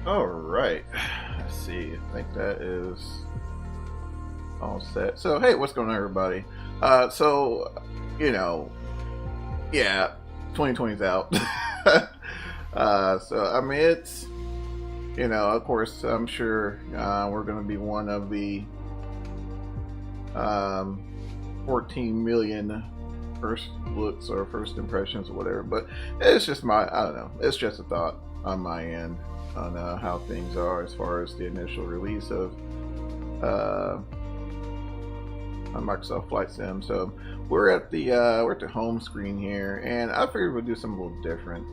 All right. Let's see. I think that is all set. So, hey, what's going on, everybody? So, you know, yeah, 2020's out. So, I mean, it's, of course, I'm sure we're going to be one of the 14 million first looks or first impressions or whatever. But it's just I don't know. It's just a thought on my end on how things are as far as the initial release of on Microsoft Flight Sim. So we're at the home screen here, and I figured we'd do something a little different.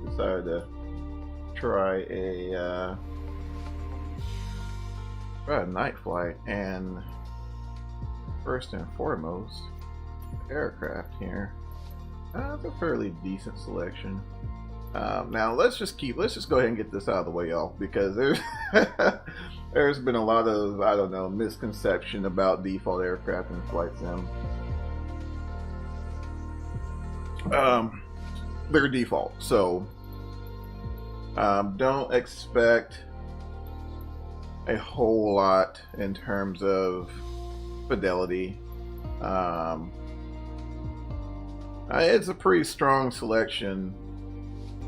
Decided to try a night flight, and first and foremost, aircraft here. It's a fairly decent selection. Now let's just go ahead and get this out of the way, y'all, because there's been a lot of, I don't know, misconception about default aircraft in Flight Sim. They're default, so don't expect a whole lot in terms of fidelity. It's a pretty strong selection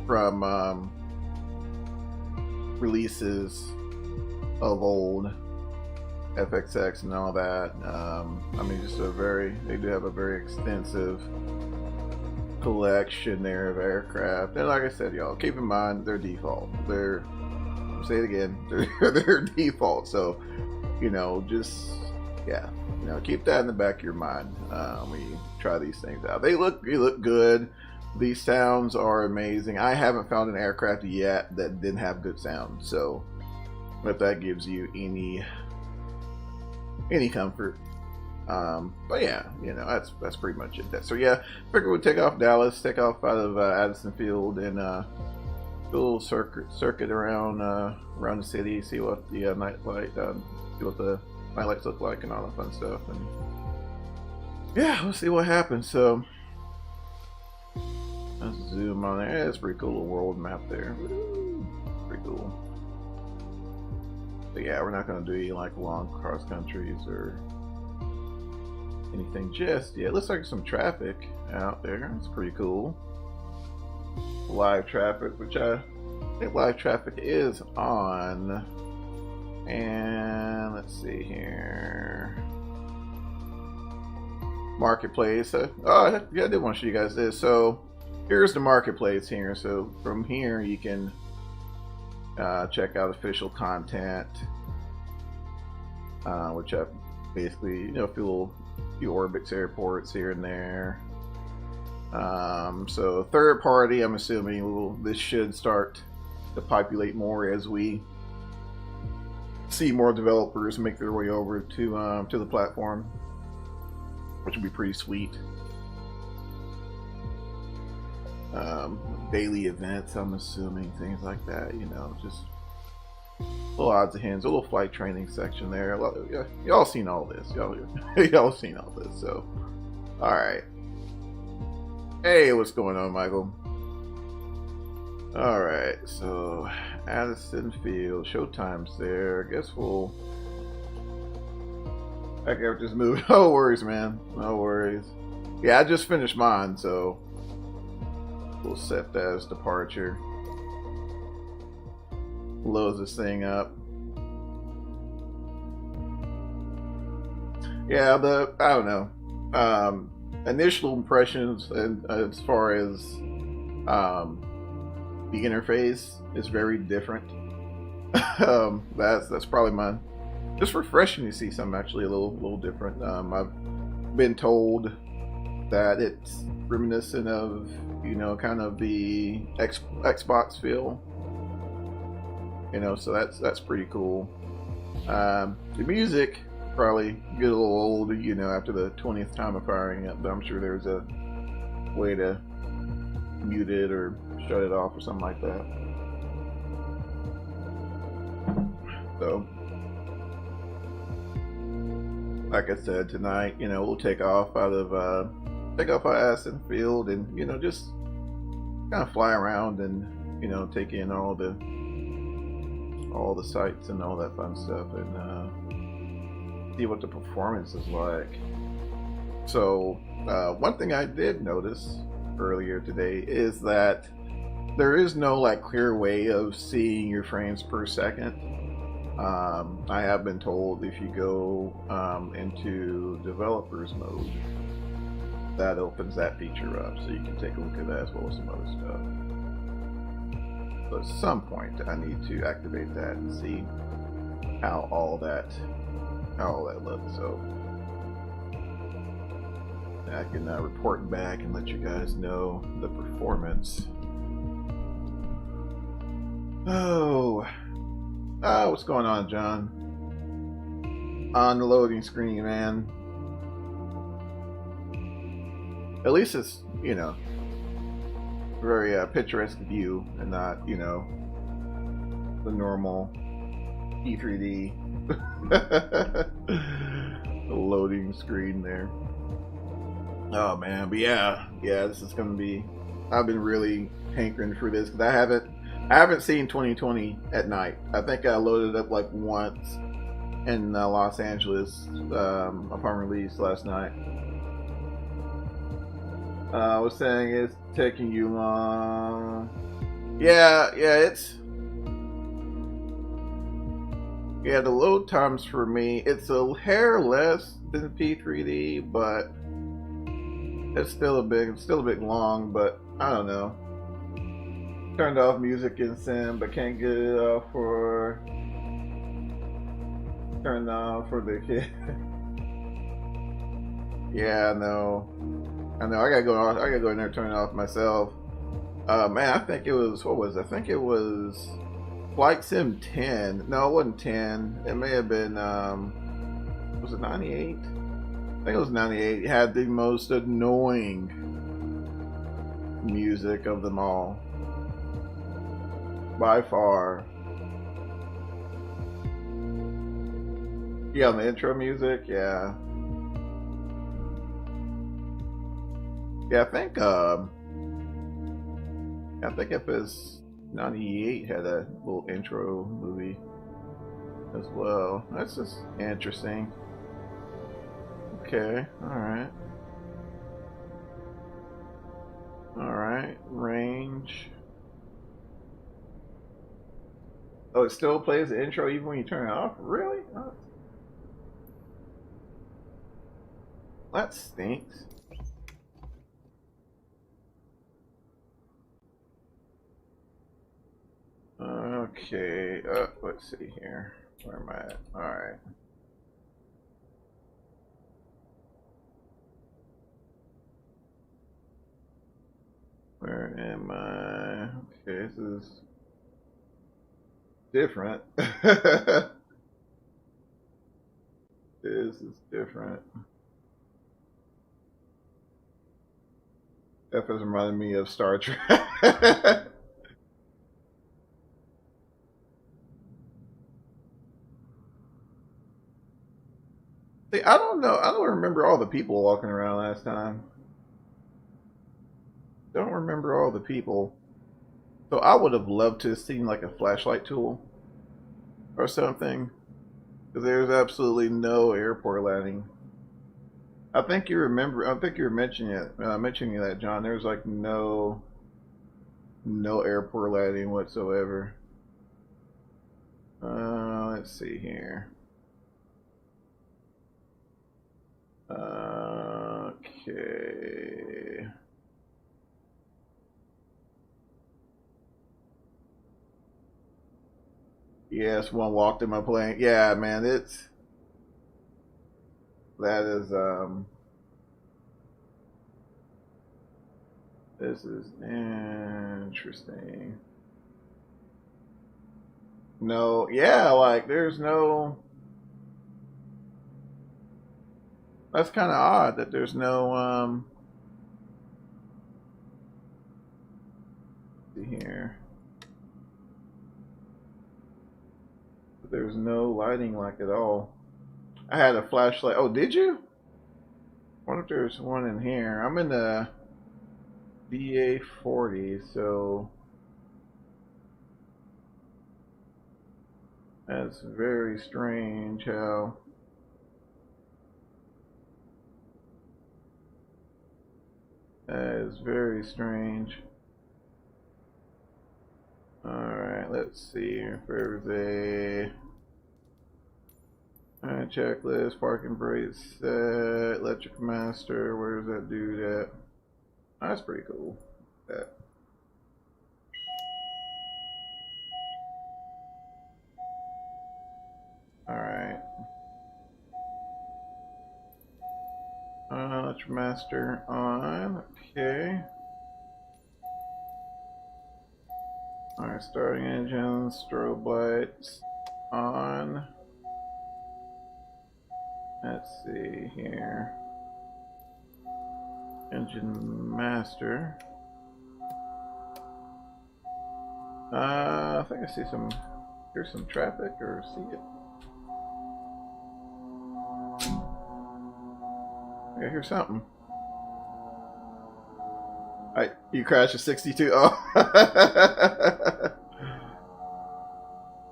from releases of old, FXX and all that. I mean, they do have a very extensive collection there of aircraft. And like I said, y'all, keep in mind, they're default. Say it again, they're default. So, just, yeah, keep that in the back of your mind when you try these things out. They look good. These sounds are amazing. I haven't found an aircraft yet that didn't have good sound. So, if that gives you any comfort, but yeah, that's pretty much it. So yeah, figure we'd take off Dallas, take off out of Addison Field, and do a little circuit around the city, see what the see what the nightlights look like, and all that fun stuff. And yeah, we'll see what happens. So let's zoom on there. Yeah, it's a pretty cool little world map there. Woo, pretty cool. But yeah, we're not going to do any like long cross countries or anything just yet. Looks like some traffic out there. It's pretty cool. Live traffic, which I think live traffic is on. And let's see here. Marketplace. Oh, yeah, I did want to show you guys this. So here's the marketplace here. So from here you can check out official content, which I basically, few Orbix airports here and there. So third party, I'm assuming this should start to populate more as we see more developers make their way over to the platform, which would be pretty sweet. Daily events, I'm assuming, things like that, just little odds and ends, a little flight training section there. Y'all seen all this. Y'all seen all this. So, all right. Hey, what's going on, Michael? All right. So, Addison Field, showtime's there. I guess I can just move. No worries, man. No worries. Yeah, I just finished mine, so we'll set that as departure. Loads this thing up. Yeah, I don't know. Initial impressions, and as far as the interface, is very different. That's probably mine. Just refreshing to see something actually a little different. I've been told that it's reminiscent of kind of the Xbox feel. So that's pretty cool. The music probably get a little old, after the 20th time of firing it, but I'm sure there's a way to mute it or shut it off or something like that. So, like I said, tonight, we'll take off out of Addison Field, and just kind of fly around and take in all the all the sights and all that fun stuff, and see what the performance is like. So one thing I did notice earlier today is that there is no like clear way of seeing your frames per second. I have been told if you go into developers mode, that opens that feature up, so you can take a look at that as well as some other stuff. So at some point I need to activate that and see how all that looks. So I can report back and let you guys know the performance. Oh, what's going on, John? On the loading screen, man. At least it's, you know, very picturesque view and not, you know, the normal E3D loading screen there. Oh man, but yeah, this is gonna be. I've been really hankering for this because I haven't seen 2020 at night. I think I loaded up like once in Los Angeles upon release last night. I was saying it's taking you long. Yeah, the load times for me, it's a hair less than P3D, but it's still a bit long. But I don't know. Turned off music in Sim, but can't get it off for. Turned off for the kid. Yeah, I know. I gotta go in there and turn it off myself. Man, I think it was, what was it? I think it was Flight Sim 10. No, it wasn't 10. It may have been, was it 98? I think it was 98. It had the most annoying music of them all. By far. Yeah, the intro music, yeah. Yeah, I think FS 98 had a little intro movie as well. That's just interesting. Okay, alright. Alright, range. Oh, it still plays the intro even when you turn it off? Really? Oh. That stinks. Okay, let's see here. Where am I at? Alright. Where am I? Okay, this is different. This is different. That was reminding me of Star Trek. See, I don't know. I don't remember all the people walking around last time. Don't remember all the people. So I would have loved to have seen like a flashlight tool or something. Because there's absolutely no airport landing. I think you remember. I think you were mentioning that, John. There's like no airport landing whatsoever. Let's see here. Okay. Yes, one walked in my plane. Yeah, man, that is this is interesting. No, yeah, like there's no. That's kind of odd that there's no see here. There's no lighting like at all. I had a flashlight. Oh, did you? I wonder if there's one in here. I'm in the BA40, so That's very strange how... That is very strange. Alright, let's see if there's a... Alright, checklist, parking brake set, electric master, where does that do that? Oh, that's pretty cool. That. Alright. Electric master on, okay. Alright, starting engine, strobe lights on. Let's see here. Engine master. I think I see some. Here's some traffic, or see it. I hear something. You crashed a 62. Oh.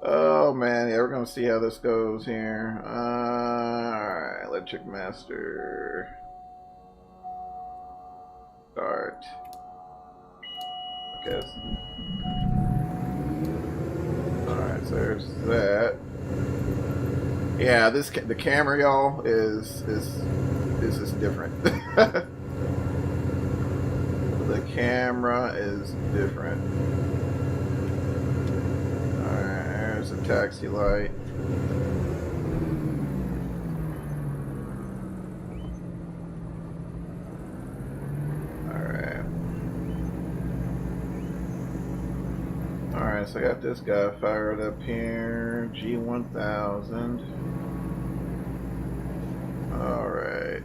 Oh man, yeah, we're gonna see how this goes here. Alright, electric master. Start. I guess. Alright, so there's that. Yeah, the camera, y'all, is just different. The camera is different. Alright, there's a taxi light. Alright, so I got this guy fired up here. G1000. Alright.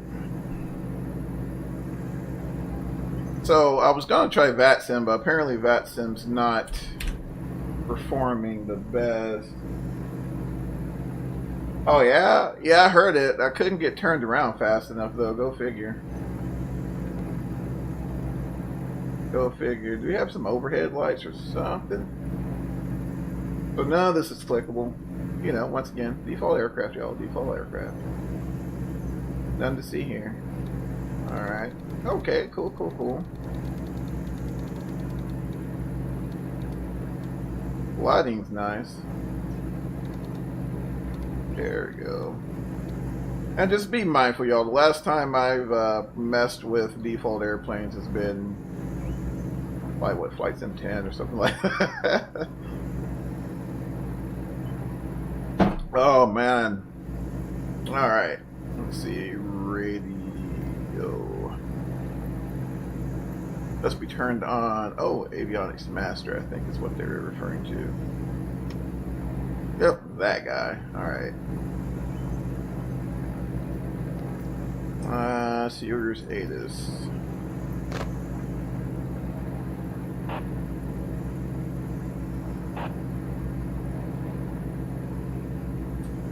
So I was gonna try VATSIM, but apparently VATSIM's not performing the best. Oh yeah? Yeah, I heard it. I couldn't get turned around fast enough though. Go figure. Go figure. Do we have some overhead lights or something? So none of this is clickable. You know, once again, default aircraft, y'all. Default aircraft. Nothing to see here. Alright. Okay, cool, cool, cool. Lighting's nice. There we go. And just be mindful, y'all. The last time I've messed with default airplanes has been like what, Flight Sim 10 or something like that. Oh man. Alright. Let's see. Radio. Let's be turned on. Oh, avionics master, I think is what they were referring to. Yep, that guy. Alright. Sears ATIS.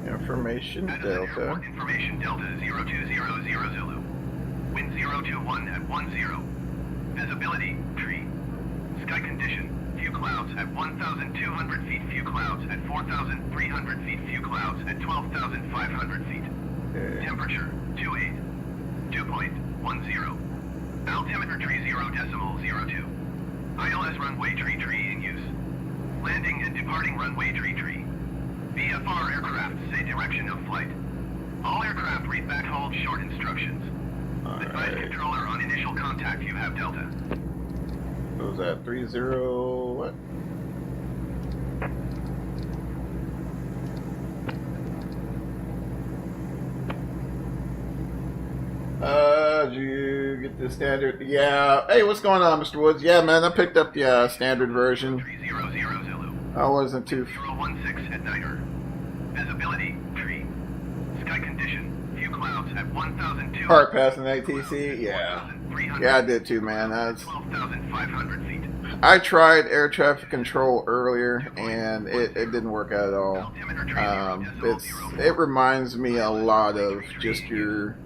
Information Delta. Information Delta 0200 Zulu. Wind 021 at 10. Visibility tree. Sky condition. Few clouds at 1,200 feet. Few clouds at 4,300 feet. Few clouds at 12,500 feet. Okay. Temperature 28. 2.10. Altimeter tree 0.02. ILS runway tree in use. Landing and departing runway tree. VFR aircraft say direction of flight. All aircraft read back hold short instructions. Advise controller on initial contact you have Delta. What was that? 30 what? Did you get the standard? Yeah. Hey, what's going on, Mr. Woods? Yeah, man, I picked up the standard version. 300 Zulu. I wasn't too... 016 at Niner. Visibility tree. Sky condition. Few clouds at 1,200. Part passing ATC? Yeah. Yeah, I did too, man. That's 12,500 feet. I tried air traffic control earlier, and it didn't work out at all. It reminds me a lot of just your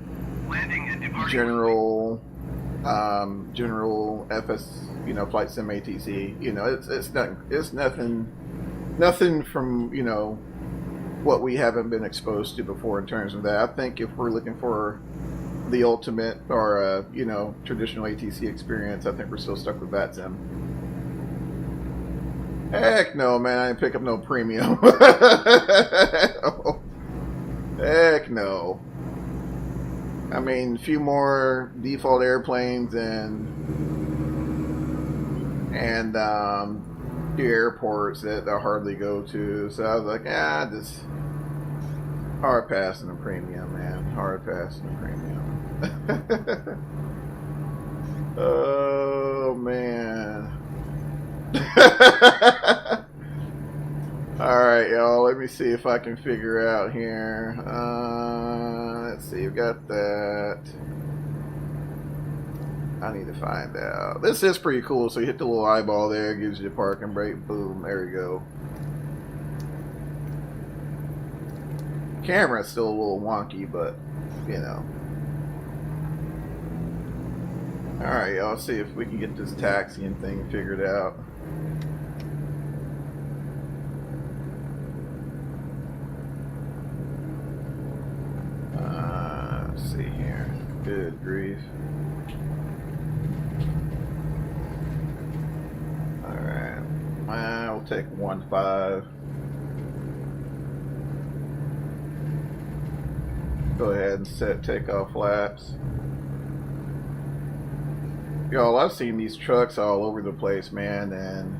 general FS, you know, flight sim ATC. You know, it's nothing from, you know, what we haven't been exposed to before in terms of that. I think if we're looking for the ultimate or you know, traditional ATC experience, I think we're still stuck with that sim. Heck no, man! I didn't pick up no premium. Heck no. I mean, a few more default airplanes and few airports that I hardly go to. So I was like, just hard passing the premium, man. Hard passing the premium. Oh man. Alright, y'all, let me see if I can figure out here. Let's see, we've got that. I need to find out. This is pretty cool. So you hit the little eyeball there, gives you a parking brake. Boom, there you go. Camera's still a little wonky, but, you know. Alright, y'all, see if we can get this taxiing thing figured out. Let's see here. Good grief. Alright. We'll take 1.5. Go ahead and set takeoff flaps. Y'all, I've seen these trucks all over the place, man, and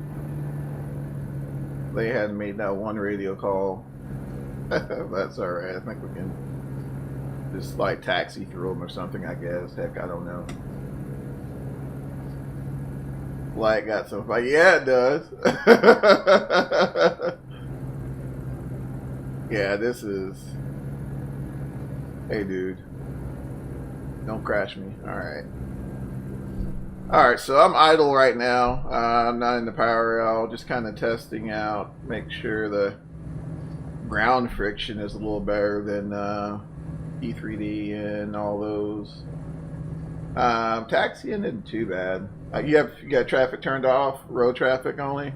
they hadn't made that one radio call. That's alright. I think we can just like taxi through them or something, I guess. Heck, I don't know. Light got some fight. Yeah, it does. Yeah, this is... Hey, dude. Don't crash me. Alright. Alright, so I'm idle right now. I'm not in the power rail. Just kind of testing out. Make sure the ground friction is a little better than E3D and all those. Taxiing isn't too bad. You got traffic turned off, road traffic only.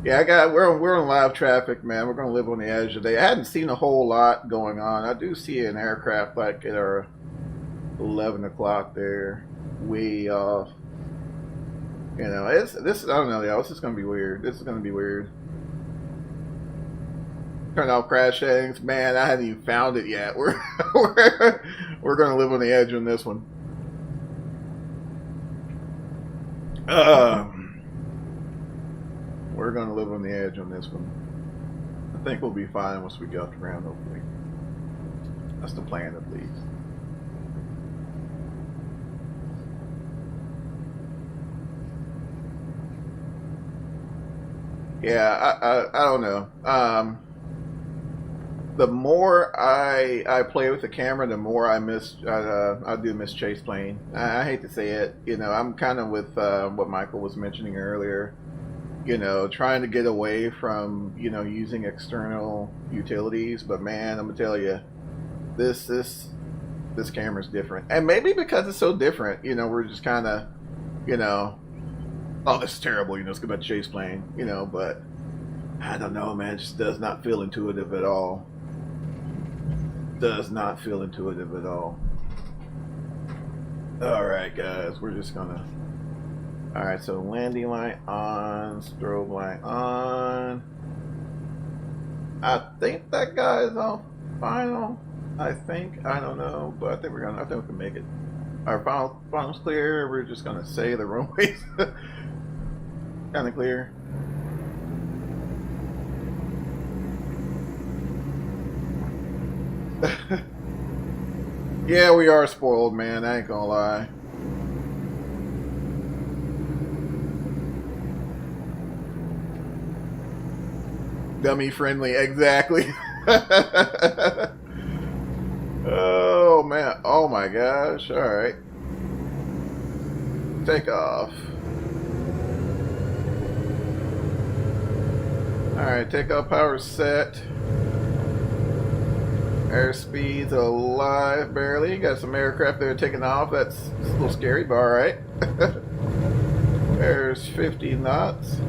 Yeah, we're on live traffic, man. We're gonna live on the edge today. I hadn't seen a whole lot going on. I do see an aircraft like at our 11 o'clock there, way off. You know, this I don't know, y'all. This is gonna be weird. This is gonna be weird. Turn off crash settings, man. I haven't even found it yet. We're gonna live on the edge on this one. We're gonna live on the edge on this one. I think we'll be fine once we get off the ground, hopefully. That's the plan, at least. Yeah, I don't know. The more I play with the camera, the more I do miss chase plane. I hate to say it, you know. I'm kind of with what Michael was mentioning earlier. You know, trying to get away from, you know, using external utilities. But man, I'm gonna tell you, this camera's different, and maybe because it's so different, you know, we're just kind of, you know, oh, this is terrible, you know, it's about chase plane, you know. But I don't know, man. It just does not feel intuitive at all. Does not feel intuitive at all. Alright, guys, we're just gonna... Alright, so landing light on, strobe light on. I think that guy is on final. I think. I don't know, but I think we can make it. Our final's clear. We're just gonna say the runway's kind of clear. Yeah, we are spoiled, man. I ain't gonna lie. Dummy friendly, exactly. Oh man, oh my gosh. All right, take off. All right, takeoff power set. Airspeed's alive barely. Got some aircraft there taking off. That's a little scary, but all right. There's 50 knots.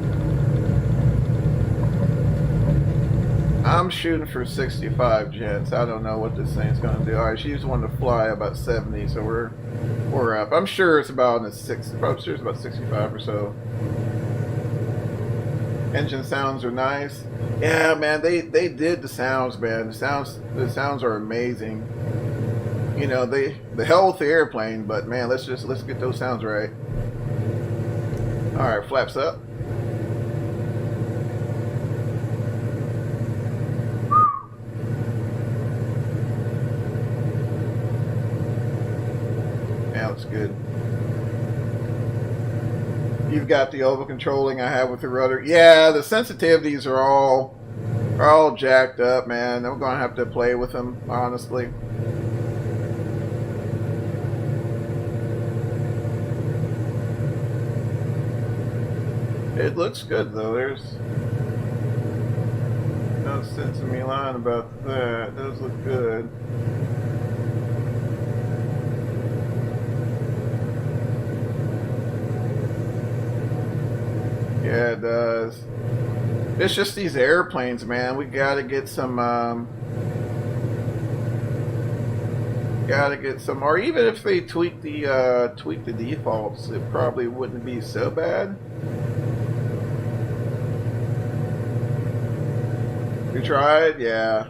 I'm shooting for 65, gents. I don't know what this thing's gonna do. Alright, she's wanting to fly about 70, so we're up. I'm sure it's about in the I'm sure it's about 65 or so. Engine sounds are nice. Yeah, man, they did the sounds, man. The sounds are amazing. You know, the hell with the airplane, but man, let's get those sounds right. Alright, flaps up. Yeah, looks good. You've got the over controlling I have with the rudder. Yeah, the sensitivities are all jacked up, man. I'm gonna have to play with them, honestly. It looks good though. There's no sense in me lying about that. It does look good. Yeah, it does. It's just these airplanes, man. We gotta get some, or even if they tweak the defaults, it probably wouldn't be so bad. You tried? Yeah.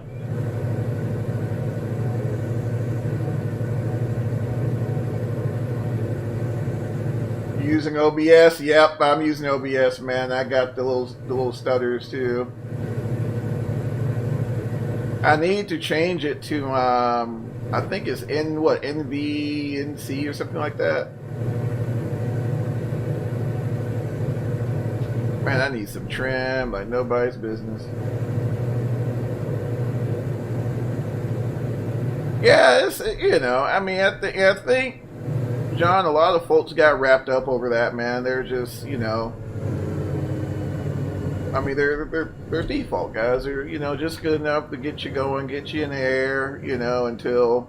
Using OBS? Yep, I'm using OBS, man. I got the little stutters too. I need to change it to I think it's NVNC or something like that. Man, I need some trim like nobody's business. Yeah, it's, you know, I mean, I think, John, a lot of folks got wrapped up over that, man. They're just, you know, I mean, they're default guys. They're, you know, just good enough to get you going, get you in the air, you know, until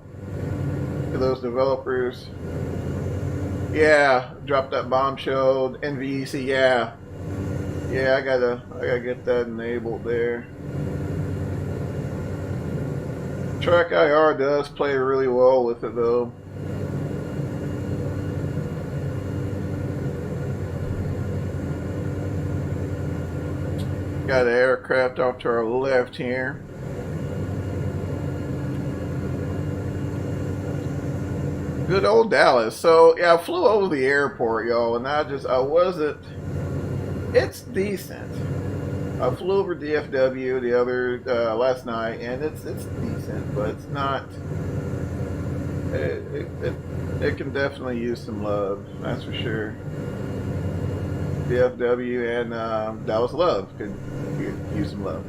those developers, yeah, drop that bombshell, NVEC, yeah, I gotta get that enabled there. Track IR does play really well with it though. Got an aircraft off to our left here. Good old Dallas. So yeah, I flew over the airport, y'all, and I wasn't. It's decent. I flew over DFW the other last night, and it's decent, but it's not. It can definitely use some love. That's for sure. DFW and Dallas Love could use some love.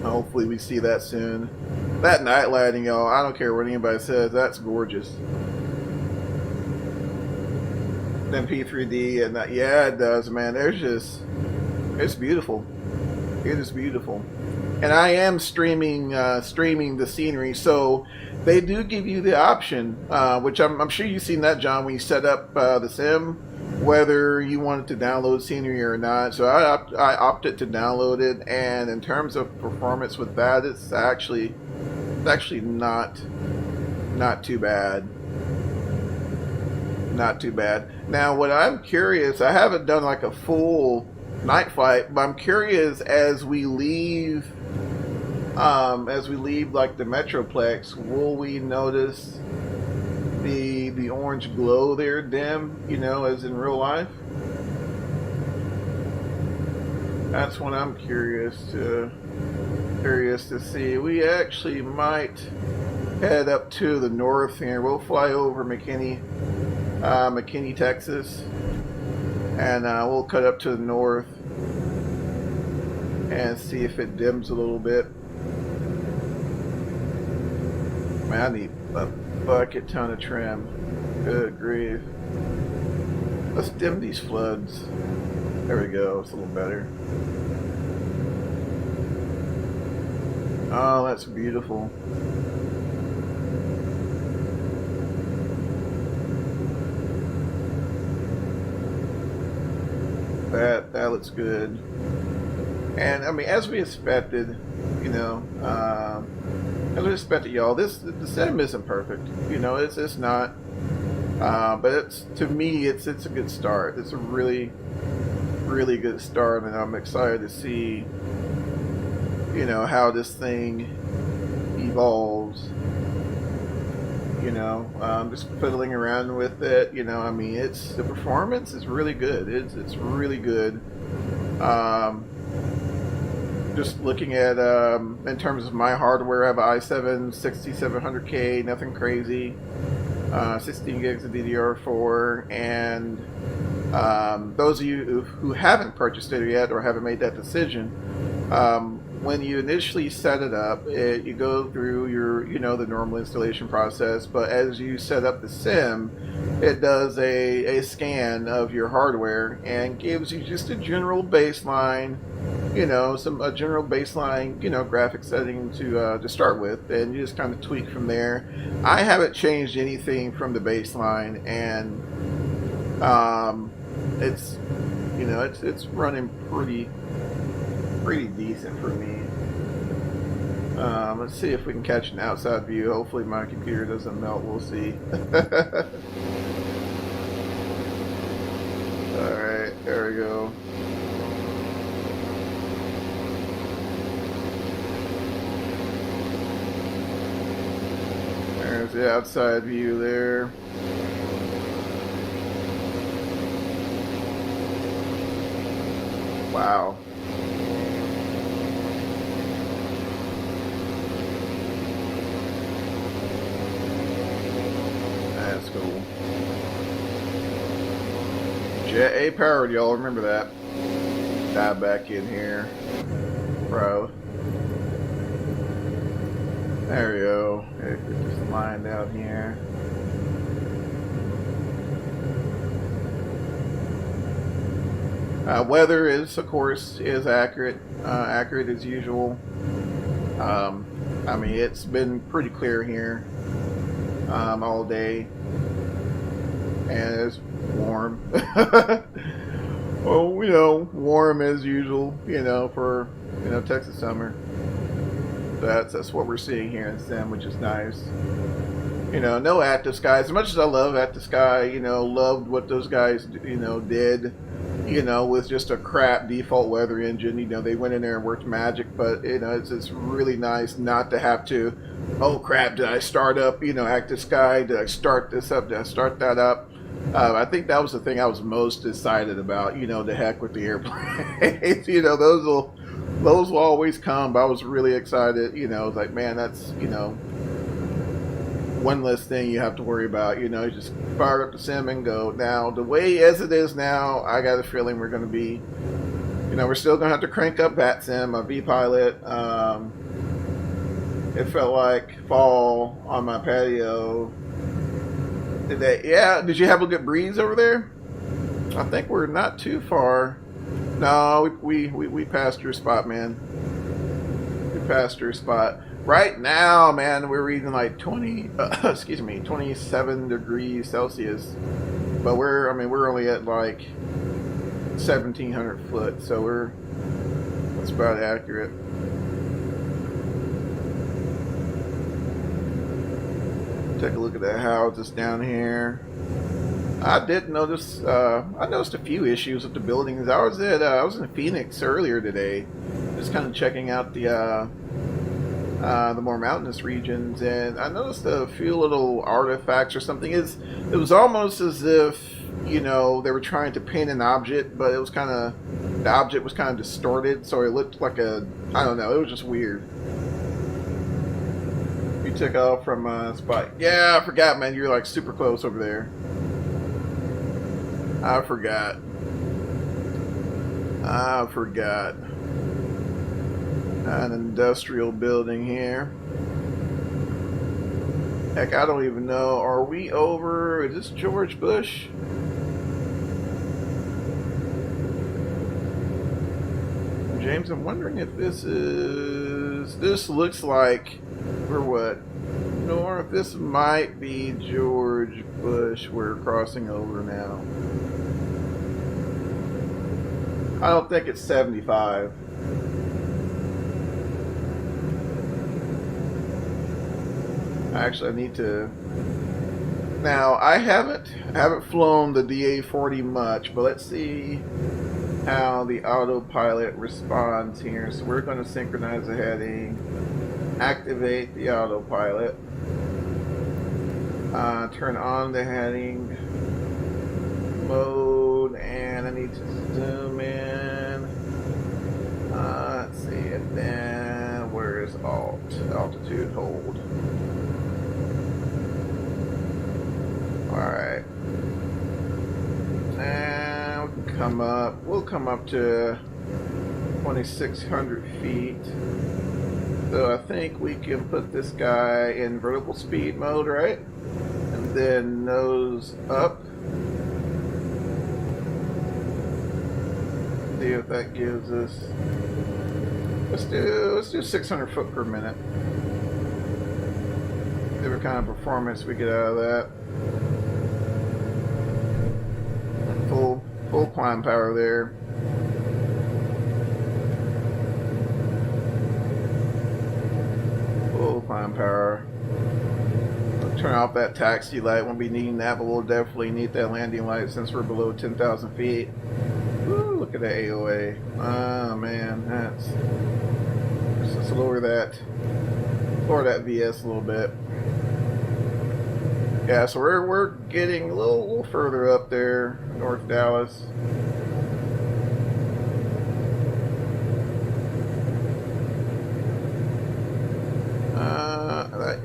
Hopefully we see that soon. That night lighting, y'all, I don't care what anybody says, that's gorgeous. Then P3D and that, yeah, it does, man. There's just, it's beautiful. It is beautiful. And I am streaming the scenery, so they do give you the option, which I'm sure you've seen that, John, when you set up the sim, whether you wanted to download scenery or not. So I opted to download it, and in terms of performance with that, it's actually not too bad. Not too bad. Now, what I'm curious, I haven't done like a full night flight, but I'm curious as we leave like the Metroplex, will we notice the orange glow there dim, you know, as in real life? That's what I'm curious to see. We actually might head up to the north here. We'll fly over McKinney, Texas, and we'll cut up to the north and see if it dims a little bit. Man, I need a bucket ton of trim. Good grief. Let's dim these floods. There we go. It's a little better. Oh, that's beautiful. That looks good. And I mean, as we expected, you know, as we expected, y'all, the sim isn't perfect. You know, it's not. But it's, to me, it's a good start. It's a really good start, and I'm excited to see, you know, how this thing evolves. You know, just fiddling around with it. You know, I mean, the performance is really good. It's really good. Just looking at in terms of my hardware, I have an i7 6700K, nothing crazy. 16 gigs of DDR4, and those of you who haven't purchased it yet or haven't made that decision, when you initially set it up, you go through your, you know, the normal installation process, but as you set up the sim, it does a scan of your hardware and gives you just a general baseline, you know, a general baseline, you know, graphic setting to start with, and you just kind of tweak from there. I haven't changed anything from the baseline, and it's, you know, it's running pretty decent for me. Let's see if we can catch an outside view. Hopefully my computer doesn't melt. We'll see. Alright, there we go. There's the outside view there. Wow. That's cool. Jet A powered, y'all. Remember that. Dive back in here. Bro. There we go. Just lined out here. Weather is, of course, accurate. Accurate as usual. I mean, it's been pretty clear here all day, and it's warm. Well, you know, warm as usual. You know, for, you know, Texas summer. That's what we're seeing here in Sim, which is nice. You know, no active sky. As much as I love active sky, you know, loved what those guys, you know, did. You know, with just a crap default weather engine, you know, they went in there and worked magic. But, you know, it's really nice not to have to, oh crap, did I start up, you know, active sky? Did I start this up? Did I start that up? I think that was the thing I was most excited about. You know, the heck with the airplanes. You know, those will always come. But I was really excited. You know, it's like, man, that's, you know, one less thing you have to worry about. You know, you just fire up the sim and go. Now, the way as it is now, I got a feeling we're going to be, you know, we're still going to have to crank up VATSIM, my V-Pilot. It felt like fall on my patio today. Yeah, did you have a good breeze over there? I think we're not too far. No, we passed your spot, man. We passed your spot. Right now, man, we're reading like 27 degrees Celsius. But we're only at like 1,700 foot, so that's about accurate. Take a look at the houses down here. I did notice. I noticed a few issues with the buildings. I was in Phoenix earlier today, just kind of checking out the more mountainous regions, and I noticed a few little artifacts or something. It was almost as if, you know, they were trying to paint an object, but the object was kind of distorted, so it looked like I don't know. It was just weird. You took off from spot. Yeah, I forgot, man. You're like super close over there. I forgot. An industrial building here. Heck, I don't even know. Are we over? Is this George Bush? James, I'm wondering if this looks like we're what? North. This might be George Bush we're crossing over now. I don't think it's 75. Actually, I need to. Now, I haven't flown the DA-40 much, but let's see how the autopilot responds here. So we're going to synchronize the heading, activate the autopilot, turn on the heading mode, and I need to zoom in. Let's see, and then where is altitude hold? Alright. Now we'll come up to 2,600 feet. So I think we can put this guy in vertical speed mode, right? And then nose up. See if that gives us. Let's do 600 foot per minute. See what kind of performance we get out of that. Full climb power there. Full climb power. I'll turn off that taxi light. Won't be needing that, but we'll definitely need that landing light since we're below 10,000 feet. Woo, look at that AOA. Oh man, let's lower that VS a little bit. Yeah, so we're getting a little further up there, North Dallas.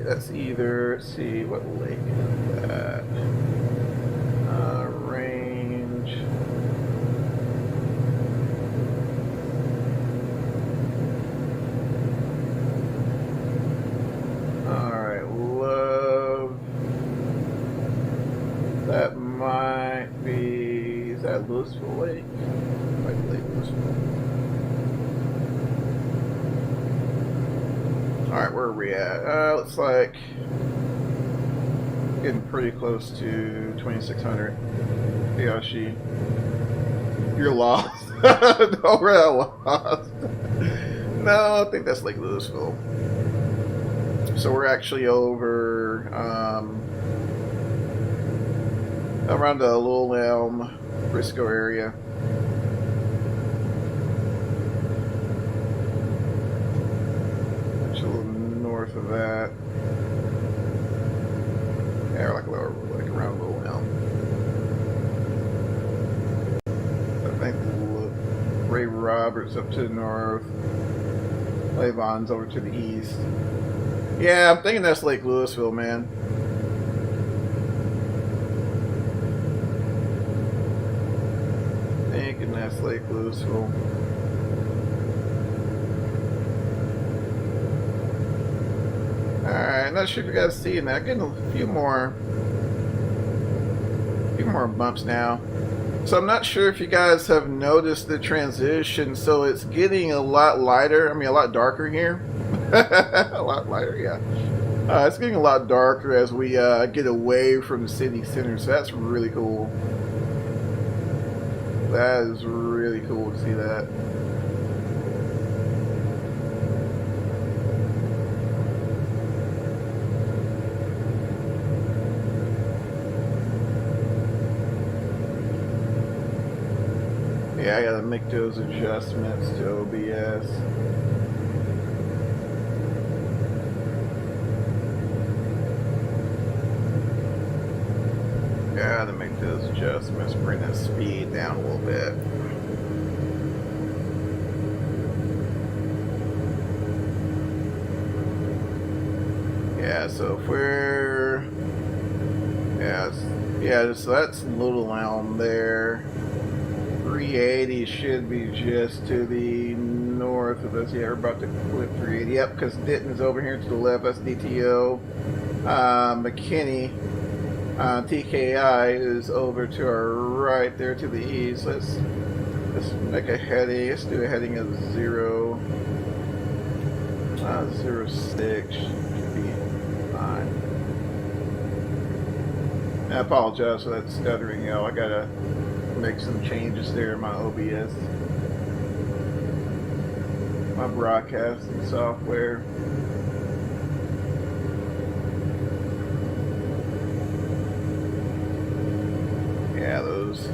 That's either, let's see, what lake is that? Range. Alright, Love. That might be, is that Louisville Lake? Might be Lake Louisville. Alright, where are we at? Looks like getting pretty close to 2,600. Yoshi, you're lost. No, we're lost. No, I think that's Lake Louisville. So we're actually over around the Little Elm, Frisco area. North of that. Yeah, like around Little Elm. I think Ray Roberts up to the north. Lavon's over to the east. Yeah, I'm thinking that's Lake Louisville, man. Thinking that's Lake Louisville. Alright, not sure if you guys see that. Getting a few more bumps now. So I'm not sure if you guys have noticed the transition. So it's getting a lot lighter. I mean, a lot darker here. A lot lighter, yeah. It's getting a lot darker as we get away from the city center. So that's really cool. That is really cool to see that. Yeah, I gotta make those adjustments to OBS. Gotta make those adjustments, bring that speed down a little bit. Yeah, so if we're... Yeah, so that's Little Elm there. 380 should be just to the north of us. Yeah, we're about to clip 380. Yep, because Denton's over here to the left. That's DTO. McKinney, TKI is over to our right there to the east. Let's make a heading. Let's do a heading of 06. Should be fine. I apologize for that stuttering, y'all. I gotta make some changes there in my OBS, my broadcasting software. Yeah, those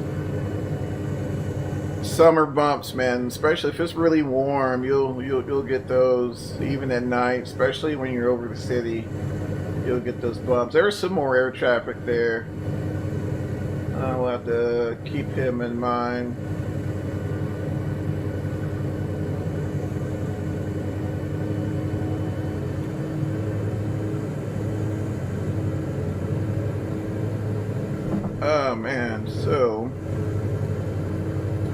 summer bumps, man. Especially if it's really warm, you'll get those even at night. Especially when you're over the city, you'll get those bumps. There's some more air traffic there. I'll have to keep him in mind. Oh man, so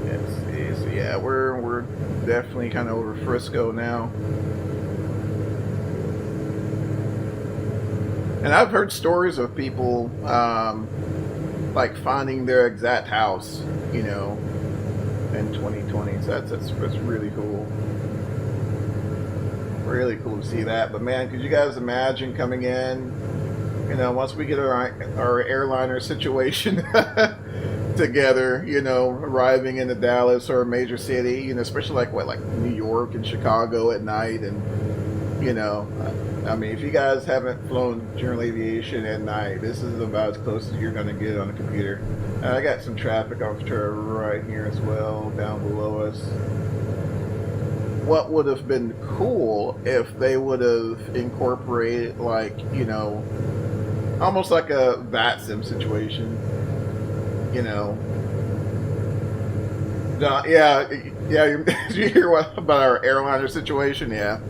let's see. So yeah, we're definitely kind of over Frisco now, and I've heard stories of people like finding their exact house, you know, in 2020. So that's really cool. Really cool to see that. But man, could you guys imagine coming in? You know, once we get our airliner situation together, you know, arriving into Dallas or a major city, you know, especially like New York and Chicago at night, and you know, I mean, if you guys haven't flown general aviation at night, this is about as close as you're going to get on a computer. I got some traffic off to our right here as well, down below us. What would have been cool if they would have incorporated, like, you know, almost like a VAT sim situation, you know. Yeah. Did you hear about our airliner situation? Yeah,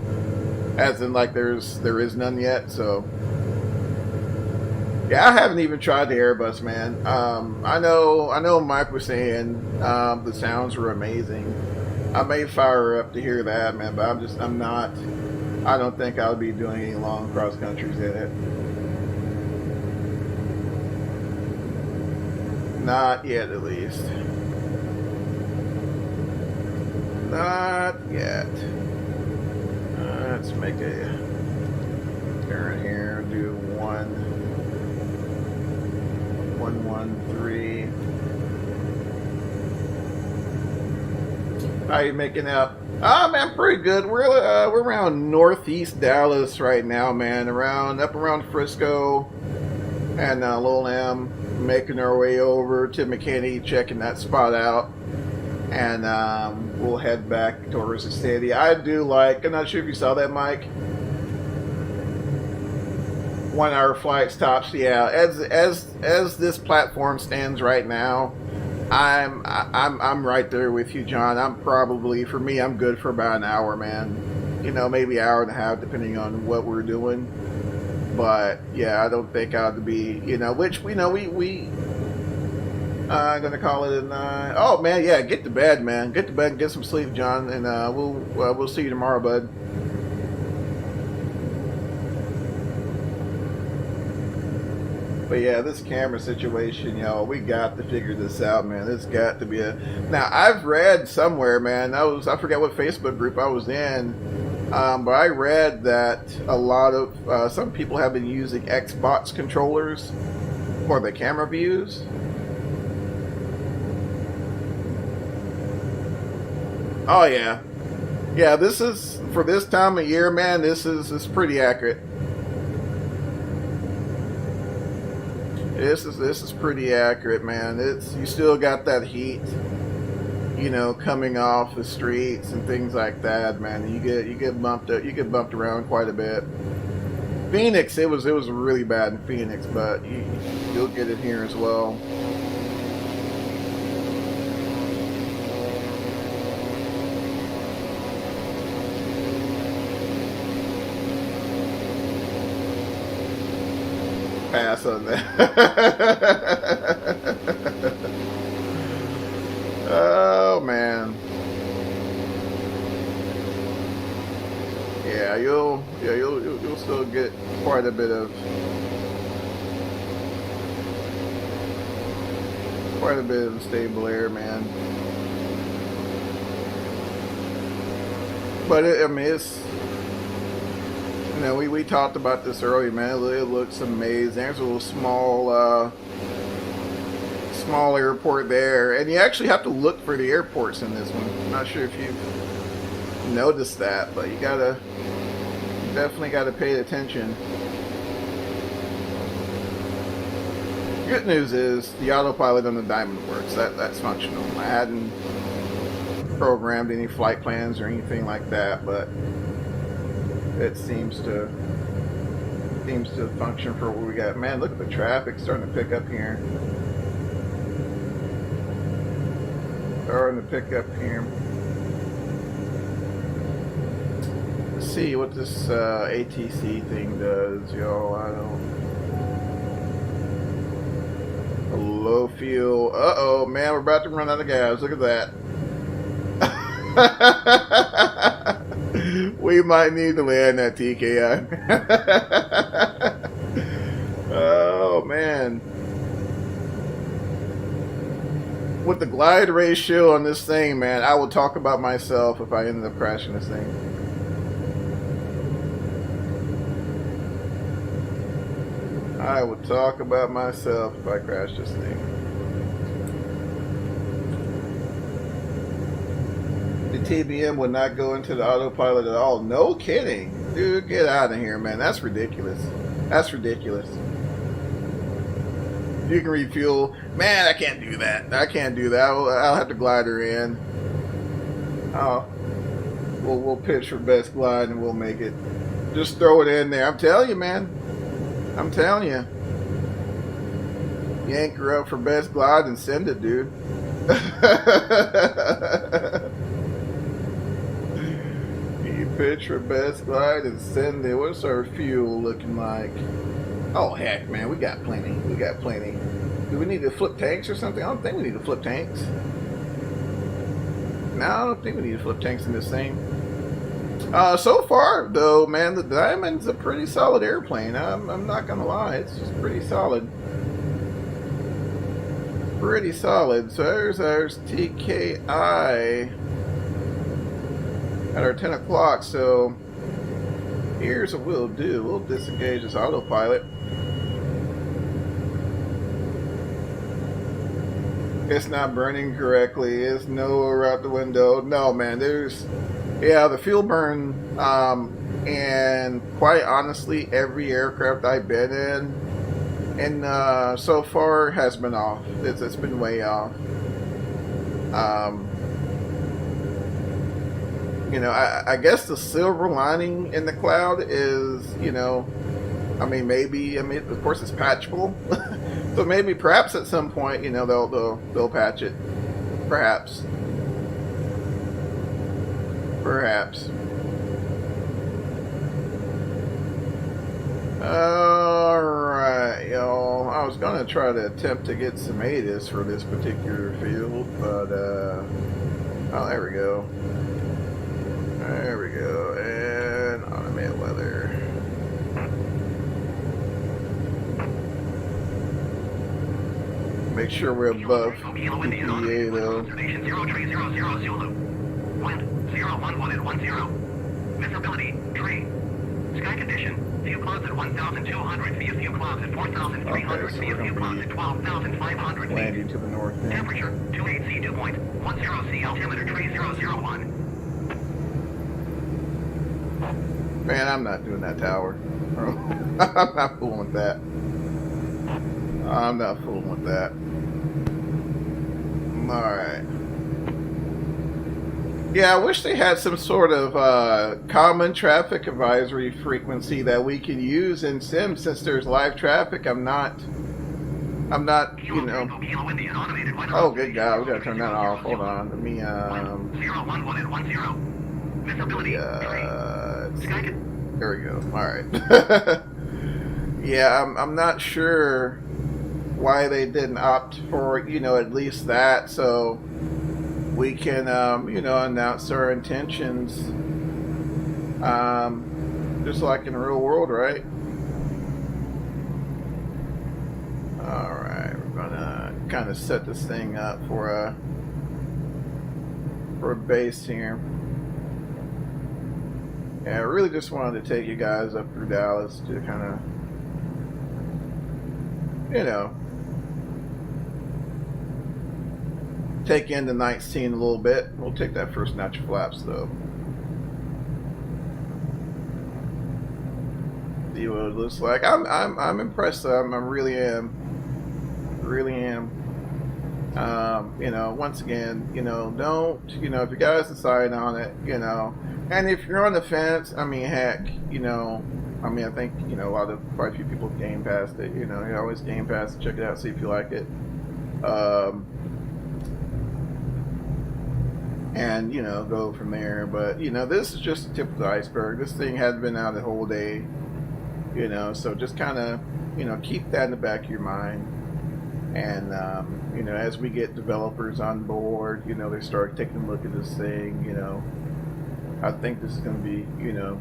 as in like there is none yet. So yeah, I haven't even tried the Airbus, man. I know Mike was saying the sounds were amazing. I may fire up to hear that, man, but I'm not. I don't think I'll be doing any long cross countries in it. Not yet, at least. Not yet. Let's make a turn here. Do 113. How you making out? Ah, man, pretty good. We're around northeast Dallas right now, man. Up around Frisco and Lowell M. Making our way over to McKinney, checking that spot out, and we'll head back towards the city. I do like. I'm not sure if you saw that, Mike. 1 hour flight stops. Yeah, as this platform stands right now, I'm right there with you, John. I'm good for about an hour, man. You know, maybe an hour and a half, depending on what we're doing. But yeah, I don't think I'd be, you know, which we know we gonna call it a night. Oh man, yeah, get to bed, man. Get to bed and get some sleep, John, and we'll see you tomorrow, bud. But yeah, this camera situation, y'all, we got to figure this out, man. This got to be Now, I've read somewhere, man. I forget what Facebook group I was in. But I read that a lot of some people have been using Xbox controllers for the camera views. Oh yeah, yeah. This is for this time of year, man. This is pretty accurate. This is pretty accurate, man. You still got that heat, you know, coming off the streets and things like that, man. You get bumped bumped around quite a bit. Phoenix, it was really bad in Phoenix, but you'll get it here as well. Pass on that. Oh man. Yeah, you'll still get quite a bit of stable air, man. But I mean, it's, you know, we talked about this earlier, man. It looks amazing. There's a little small airport there, and you actually have to look for the airports in this one. I'm not sure if you've noticed that, but you definitely gotta pay attention. Good news is the autopilot on the Diamond works. That's functional. I hadn't programmed any flight plans or anything like that, but it seems to function for what we got. Man, look at the traffic starting to pick up here. Let's see what this ATC thing does, y'all. I don't. Low fuel. Uh-oh, man, we're about to run out of gas. Look at that. We might need to land that TKI. Oh, man. With the glide ratio on this thing, man, I will talk about myself if I ended up crashing this thing. I would talk about myself if I crashed this thing. The TBM would not go into the autopilot at all. No kidding. Dude, get out of here, man. That's ridiculous. That's ridiculous. You can refuel. Man, I can't do that. I can't do that. I'll have to glide her in. Oh. We'll pitch for best glide and we'll make it. Just throw it in there. I'm telling you, man. I'm telling you. Yank her up for best glide and send it, dude. You pitch for best glide and send it. What's our fuel looking like? Oh, heck, man. We got plenty. We got plenty. Do we need to flip tanks or something? I don't think we need to flip tanks. No, I don't think we need to flip tanks in this thing. So far, though, man, the Diamond's a pretty solid airplane. I'm not gonna lie, it's just pretty solid. Pretty solid. So there's our TKI at our 10 o'clock. So here's what we'll do. We'll disengage this autopilot. It's not burning correctly. It's nowhere out the window. No, man, there's... Yeah, the fuel burn, and quite honestly, every aircraft I've been in, and so far has been off. It's been way off. You know, I guess the silver lining in the cloud is, you know, I mean, maybe, I mean, of course it's patchable, so maybe, perhaps at some point, you know, they'll patch it, perhaps. Perhaps. Alright, y'all. I was going to try to attempt to get some ATIS for this particular field, but, oh, there we go. There we go. And automate weather. Make sure we're above EPA, though. Wind 011 at 10. Visibility tree. Sky condition. View clouds at 1,200 feet. View clouds at 4,300 feet. View clouds at 12,500 feet. Landing to the north. Then. Temperature 28C, dew point 10C. Altimeter tree 001. Man, I'm not doing that tower. I'm not fooling with that. I'm not fooling with that. Alright. Yeah, I wish they had some sort of common traffic advisory frequency that we can use in Sim, since there's live traffic. I'm not, you know. Oh, good God, we gotta turn that off. Hold on, let me, there we go. All right. Yeah, I'm not sure why they didn't opt for, you know, at least that, so we can, you know, announce our intentions, just like in the real world, right? Alright, we're gonna kind of set this thing up for a base here. Yeah, I really just wanted to take you guys up through Dallas to kind of, you know, take in the night scene a little bit. We'll take that first notch of flaps though. See what it looks like. I'm impressed though. I really am. really am. You know, once again, you know, don't, you know, if you guys decide on it, you know, and if you're on the fence, I mean, heck, you know, I mean, I think, you know, quite a few people game passed it, you know, you always game pass it, check it out, see if you like it. And, you know, go from there. But, you know, this is just the tip of the iceberg. This thing hadn't been out the whole day, you know, so just kind of, you know, keep that in the back of your mind. And, you know, as we get developers on board, you know, they start taking a look at this thing, you know, I think this is going to be, you know,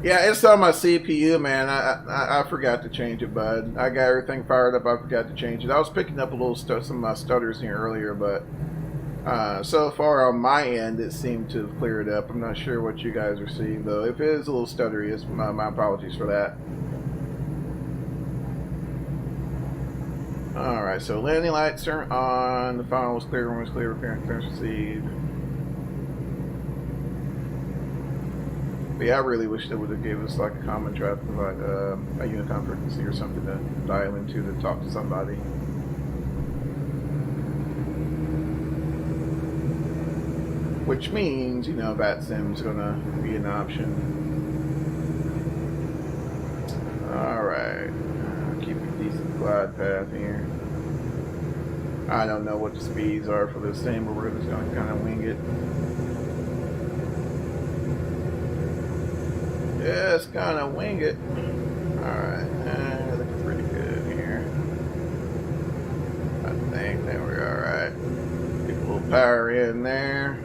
yeah, it's on my CPU, man. I forgot to change it, bud. I got everything fired up. I forgot to change it. I was picking up a little some stutters here earlier, but so far on my end, it seemed to have cleared up. I'm not sure what you guys are seeing, though. If it is a little stuttery, it's my apologies for that. Alright, so landing lights are on. The funnel was clear, room was clear, repair clearance received. But yeah, I really wish they would have gave us like a common traffic, like a Unicom frequency or something to dial into to talk to somebody. Which means, you know, VATSIM's gonna be an option. Alright. Keep a decent glide path here. I don't know what the speeds are for this thing, but we're just gonna kind of wing it. Just kind of wing it. Alright, looking pretty good here. I think there we are. Alright. Get a little power in there.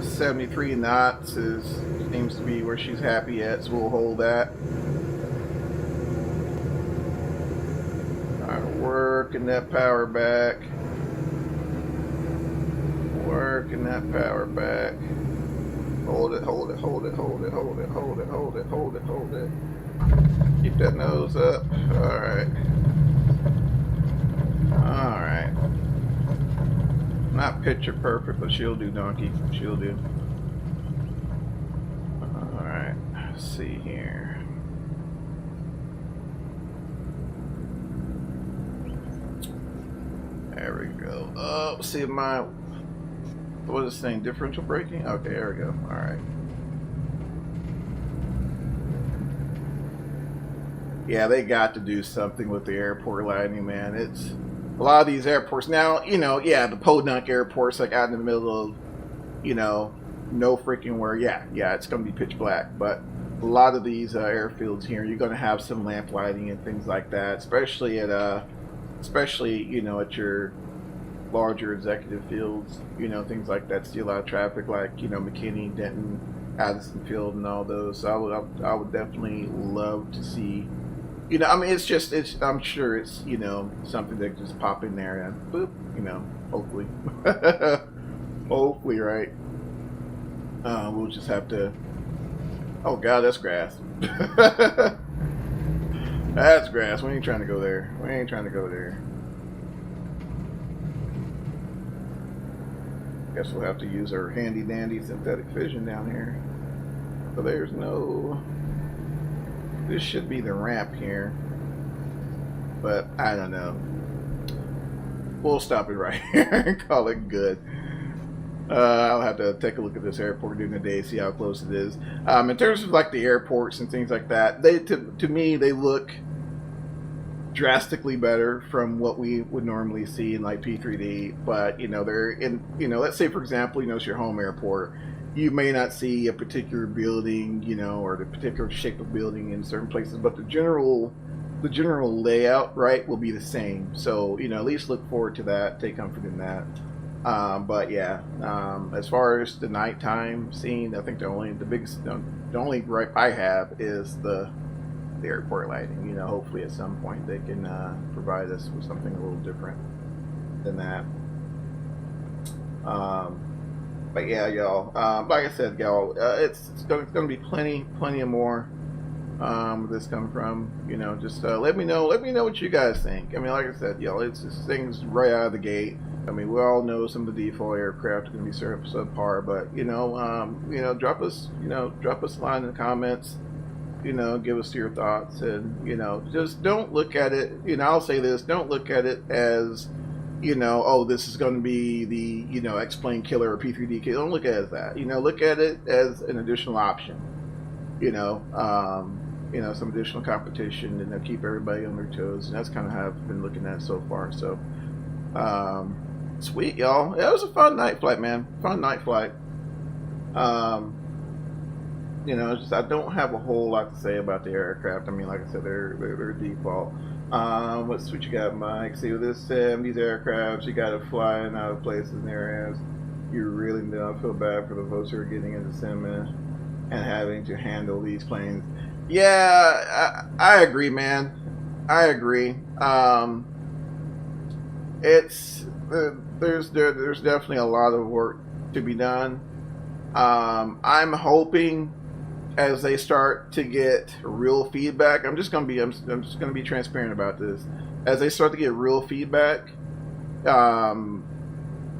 73 knots seems to be where she's happy at, so we'll hold that. Alright, working that power back. Working that power back. Hold it, hold it, hold it, hold it, hold it, hold it, hold it, hold it, hold it. Keep that nose up. Alright. Alright. Not picture perfect, but she'll do, donkey. She'll do. Alright. Let's see here. There we go. Oh, see my... What is this thing? Differential braking? Okay, there we go. Alright. Yeah, they got to do something with the airport lighting, man. It's a lot of these airports now, you know, yeah, the podunk airports like out in the middle of, you know, no freaking where, yeah, it's gonna be pitch black. But a lot of these airfields here, you're gonna have some lamp lighting and things like that, especially at you know, at your larger executive fields, you know, things like that see a lot of traffic, like, you know, McKinney, Denton, Addison Field, and all those. So I would definitely love to see, you know, I mean, I'm sure it's, you know, something that just pop in there and boop, you know, hopefully, hopefully, right? We'll just have to. Oh God, that's grass. That's grass. We ain't trying to go there. We ain't trying to go there. Guess we'll have to use our handy dandy synthetic fission down here. So there's no... This should be the ramp here. But I don't know. We'll stop it right here and call it good. I'll have to take a look at this airport during the day, see how close it is. In terms of like the airports and things like that, they to me they look drastically better from what we would normally see in like P3D, but you know, they're in, you know, let's say for example, you know, it's your home airport, you may not see a particular building, you know, or the particular shape of building in certain places, but the general layout, right, will be the same. So, you know, at least look forward to that, take comfort in that. But yeah, as far as the nighttime scene, I think the only gripe I have is the airport lighting. You know, hopefully at some point they can provide us with something a little different than that. But yeah, y'all, like I said, y'all, it's gonna be plenty of more where this come from. You know, just let me know what you guys think. I mean, like I said, y'all, it's just things right out of the gate. I mean, we all know some of the default aircraft are going to be subpar, but you know, drop us a line in the comments. give us your thoughts, and just don't look at it. I'll say this: don't look at it as oh, this is going to be the X-Plane killer or P3D killer. Don't look at it as that. Look at it as an additional option. Some additional competition, and keep everybody on their toes. And that's kind of how I've been looking at it so far. So, sweet, y'all. Yeah, it was a fun night flight, man. Fun night flight. Just I don't have a whole lot to say about the aircraft. I mean, like I said, they're default. What you got, Mike? See, with these aircrafts, you got to fly in out of places and areas. You really don't feel bad for the folks who are getting into sim and having to handle these planes. Yeah, I agree, man. I agree. There's definitely a lot of work to be done. I'm hoping as they start to get real feedback, I'm just gonna be transparent about this. As they start to get real feedback, and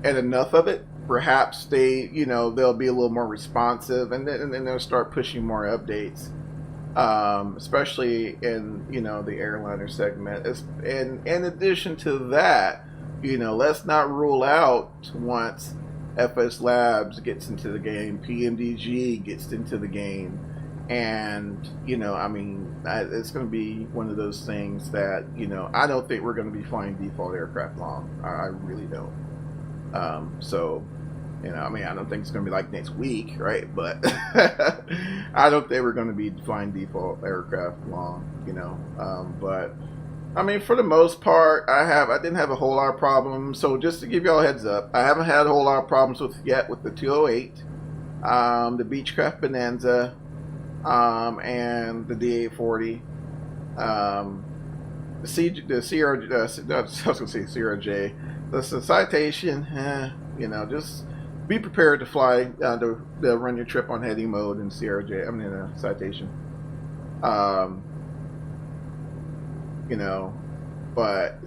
enough of it, perhaps they'll be a little more responsive, and then they'll start pushing more updates, especially in the airliner segment. And in addition to that, let's not rule out once FS Labs gets into the game, PMDG gets into the game, and it's going to be one of those things that I don't think we're going to be flying default aircraft long. I really don't. I don't think it's going to be like next week, right? But I don't think we're going to be flying default aircraft long. But for the most part, I didn't have a whole lot of problems. So just to give y'all a heads up, I haven't had a whole lot of problems with the 208, the Beechcraft Bonanza, and the D840, CRJ, the Citation. Just be prepared to fly to run your trip on heading mode in CRJ. Citation. But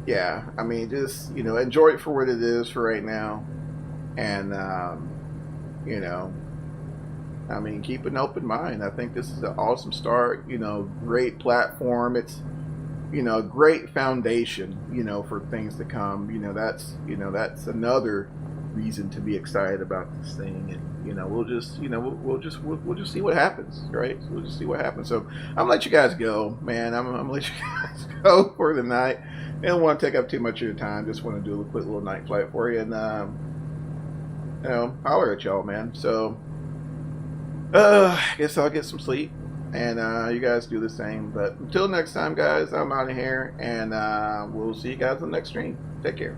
yeah, just enjoy it for what it is for right now, and keep an open mind. I think this is an awesome start. Great platform. It's a great foundation. For things to come. That's another reason to be excited about this thing, and we'll just see what happens, right? We'll just see what happens. So I'm gonna let you guys go, man. I'm gonna let you guys go for the night. I don't want to take up too much of your time. Just want to do a quick little night flight for you, and holler at y'all, man. So I guess I'll get some sleep, and you guys do the same. But until next time, guys, I'm out of here, and we'll see you guys on the next stream. Take care.